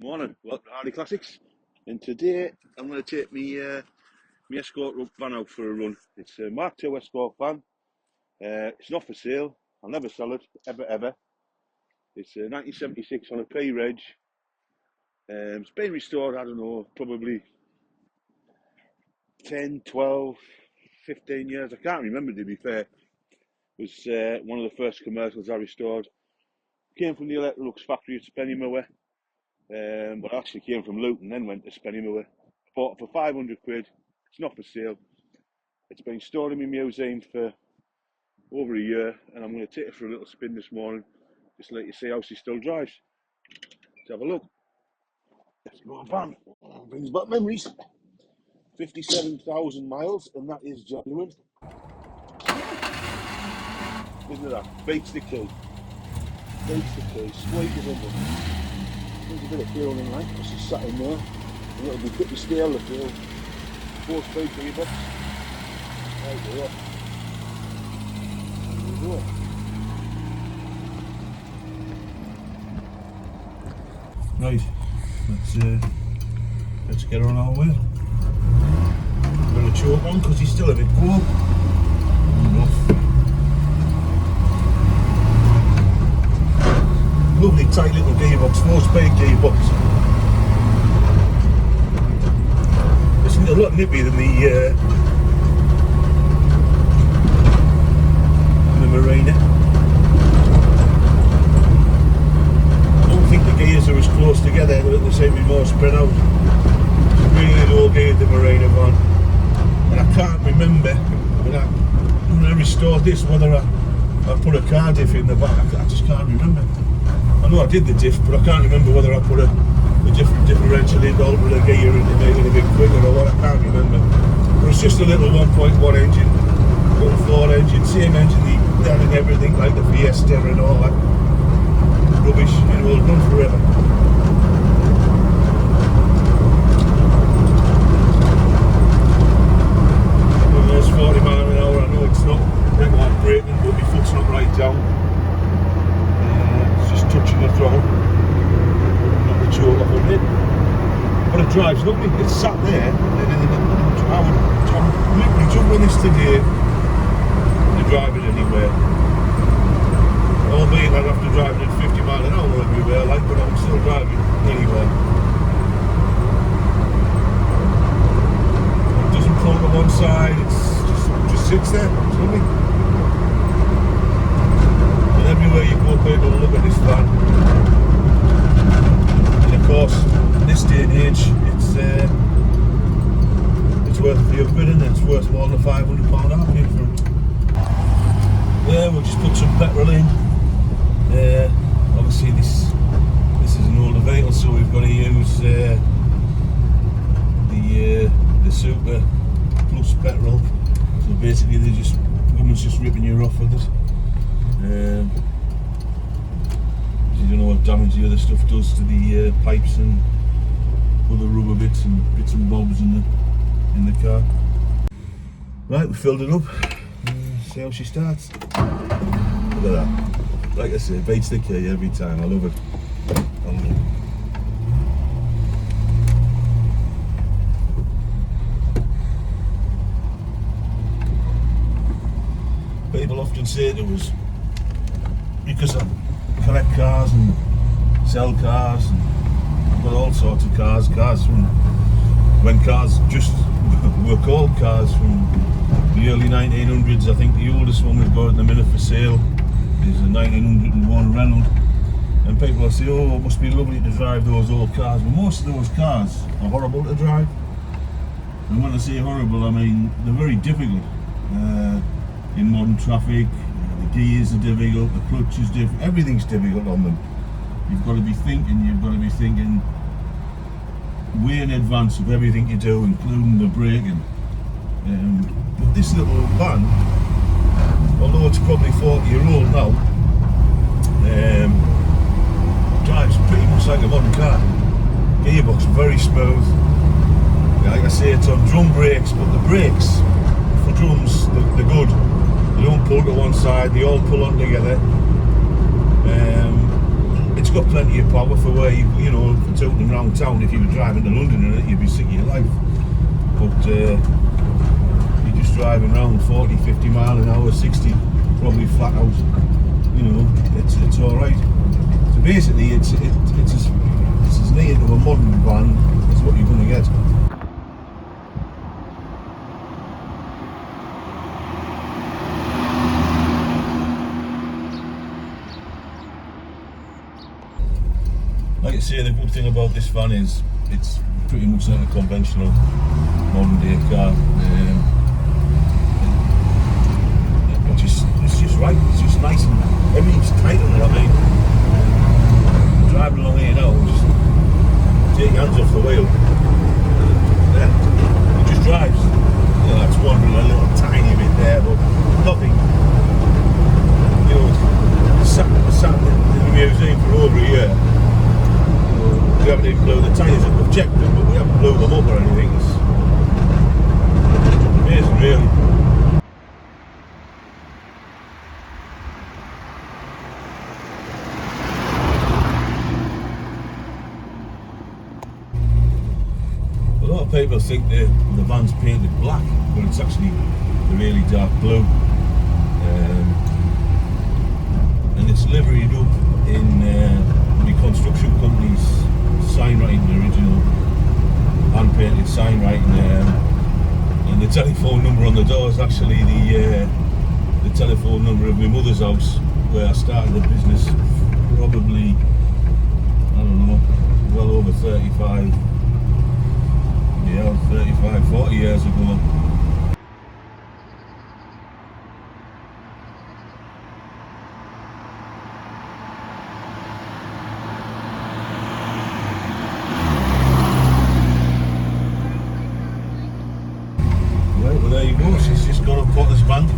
Morning, welcome to Rarity Classics. And today I'm going to take my Escort van out for a run. It's a Mark II Escort van. It's not for sale. I'll never sell it, ever. It's 1976 on a P reg. It's been restored, I don't know, probably 10, 12, 15 years. I can't remember, to be fair. It was one of the first commercials I restored. Came from the Electrolux factory at Spennymoor. But I actually came from Luton, then went to Spennymoor. Bought it for 500 quid. It's not for sale. It's been stored in my museum for over a year, and I'm going to take it for a little spin this morning, just to let you see how she still drives. Let's have a look. Let's go on van. Brings back memories. 57,000 miles, and that is genuine. Isn't that? Beats the key. Beats the key. Squeezes in there. There's a bit of fuel in like, this is sat in there. And it'll be pretty stale, the fuel. 4-speed gearbox. There you go. There you go. Right, let's get her on our way. I'm going to choke on because he's still a bit cold. Lovely tight little gearbox, 4-speed gearbox. It's a lot nippier than the Marina. I don't think the gears are as close together, they seem to be more spread out. It's really low geared, the Marina van. And I can't remember when I restored this whether I put a car diff in the back. I just can't remember. I know I did the diff, but I can't remember whether I put a differential in to alter the gear and to make it a bit quicker or what. I can't remember. But it's just a little 1.1 engine, little 4 engine, same engine they had and everything, like the Fiesta and all that rubbish. It will run forever. Well, there's 40 miles an hour. I know it's not regular braking, but my foot's not right down. Touching the throttle, not the choke off of it, but it drives lovely. It's sat there, and I would literally jump on this today and drive it anywhere. Albeit I'd have to drive it at 50 miles an hour everywhere, like, but I'm still driving anywhere. It doesn't pull to one side, it just sits there. It's lovely. Everywhere you go, people look at this van, and of course, in this day and age, it's worth the upgrade, and it's worth more than £500 out here for it. Yeah, we'll just put some petrol in. Obviously, this is an older vehicle, so we've got to use the Super Plus petrol. So basically, government's just ripping you off with it. You don't know what damage the other stuff does to the pipes and other rubber bits and bobs in the car. Right, we filled it up. See how she starts. Look at that. Like I say, beats the key every time. I love it. People often say to us, because I collect cars and sell cars and I've got all sorts of cars from when cars just were called cars, from the early 1900s. I think the oldest one we've got at the minute for sale is a 1901 Renault, and people will say, oh, it must be lovely to drive those old cars, but most of those cars are horrible to drive. And when I say horrible, I mean they're very difficult in modern traffic. The gears are difficult, the clutch is difficult, everything's difficult on them. You've got to be thinking way in advance of everything you do, including the braking. But this little van, although it's probably 40-year-old now, drives pretty much like a modern car. Gearbox very smooth. Like I say, it's on drum brakes, but the brakes for drums, they're good. They don't pull to one side, they all pull on together. It's got plenty of power for where you know, for tilting around town. If you were driving to London in it, you'd be sick of your life. But you're just driving around 40, 50 mile an hour, 60, probably flat out. You know, it's all right. So basically, it's as near to a modern van as what you're going to get. Like I say, the good thing about this van is it's pretty much like a conventional modern day car. It's just right, it's just nice and everything's tight on it. I mean, driving along here now, just take your hands off the wheel, then it just drives. You know, that's wandering a little tiny bit there, but nothing. You know, it's sat in the museum for over a year. We haven't even blew the tyres up. We've checked them, but we haven't blew them up or anything. It's amazing, really. A lot of people think the van's painted black, but it's actually a really dark blue. And it's liveried up in the construction company's sign writing, the original hand-painted sign writing, and the telephone number on the door is actually the telephone number of my mother's house, where I started the business probably, I don't know, well over 35, 40 years ago. There you go, she's just got a Potter's Bank.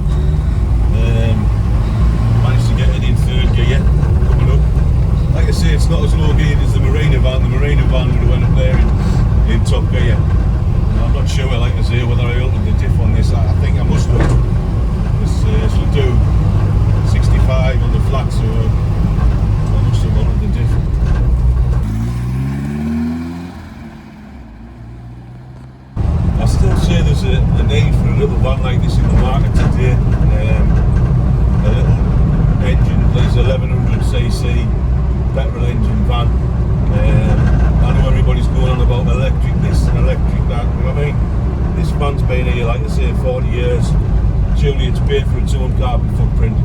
Managed to get it in third gear coming up. Like I say, it's not as low geared as the Marina van. The Marina van would have went up there in top gear. I'm not sure, like I say, whether I altered the diff on this. I think I must have. She'll do 65 on the flat, so I must have altered the diff. I still say there's a need for a little van like this in the market today. A little engine, there's 1100cc petrol engine van. I know everybody's going on about electric this and electric that, but I mean, this van's been here, like I say, 40 years. Surely it's paid for its own carbon footprint.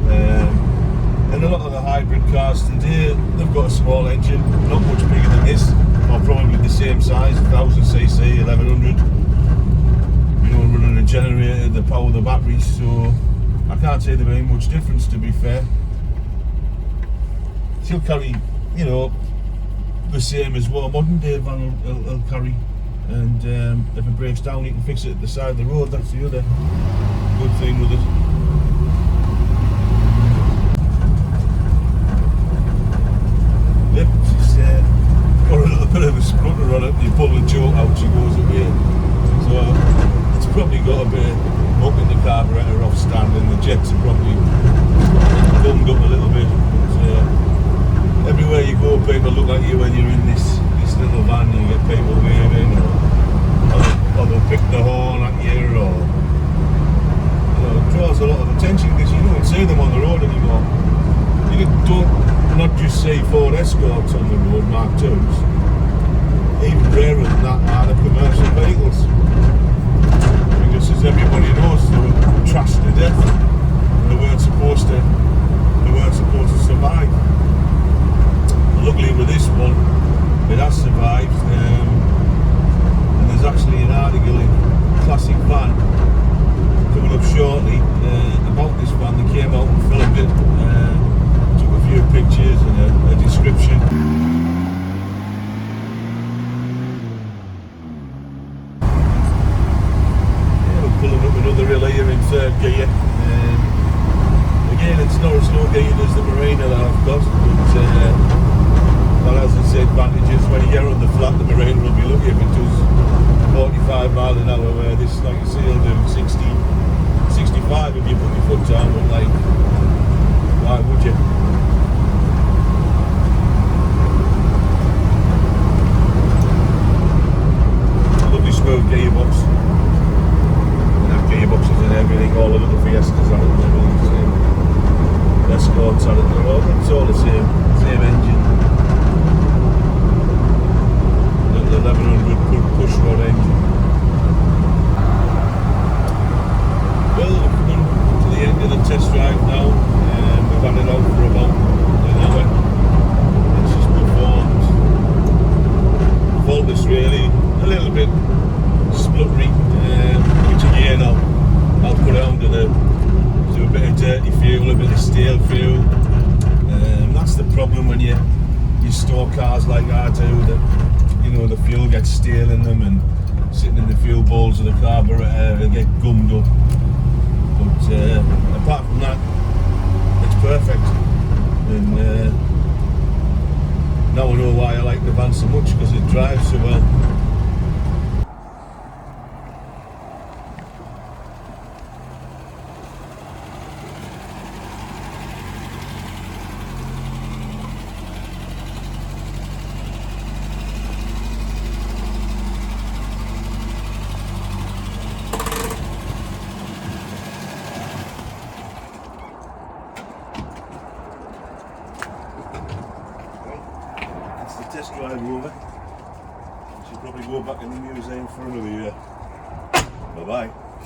And a lot of the hybrid cars today, they've got a small engine, not much bigger than this, or probably the same size, 1000cc, 1100. You know, running a generator to power the batteries, so I can't say there ain't much difference, to be fair. She'll carry, you know, the same as what a modern day van will carry, and if it breaks down you can fix it at the side of the road. That's the other good thing with it. Yep, she's got a little bit of a splutter on it. You pull the choke out, she goes away. So it's probably got a bit of muck in the carburettor off stand, and the jets are probably bummed up a little bit. But, everywhere you go, people look at you when you're in this little van. You get people waving, or they'll pick the horn at you, or you know, it draws a lot of attention because you don't see them on the road anymore. You don't not just see Ford Escorts on the road, Mark IIs. Even rarer than that are the commercial vehicles, because as everybody knows, they were trashed to death. They weren't supposed to survive. Luckily with this one, it has survived, and there's actually an article in Classic Van coming up shortly about this van. They came out and filmed it, took a few pictures and a description. Yeah, we're pulling up another hill here in third gear. Again, it's not as low geared as the Marina that I've got, but well, as I said, advantages when you get on the flat, the Marina will be lucky if it does 45 mile an hour, where this, like you say, will do 60, 65 if you put your foot down, but like, why would you? pointless really, a little bit spluttery, which again I'll put it on to a bit of dirty fuel, a bit of stale fuel. That's the problem when you store cars like I do, that you know the fuel gets stale in them and sitting in the fuel bowls of the carburetor, it'll get gummed up. But apart from that, it's perfect. And now I know why I like the van so much, because it drives so well. Test drive over. I should probably go back in the museum for another year. Bye bye.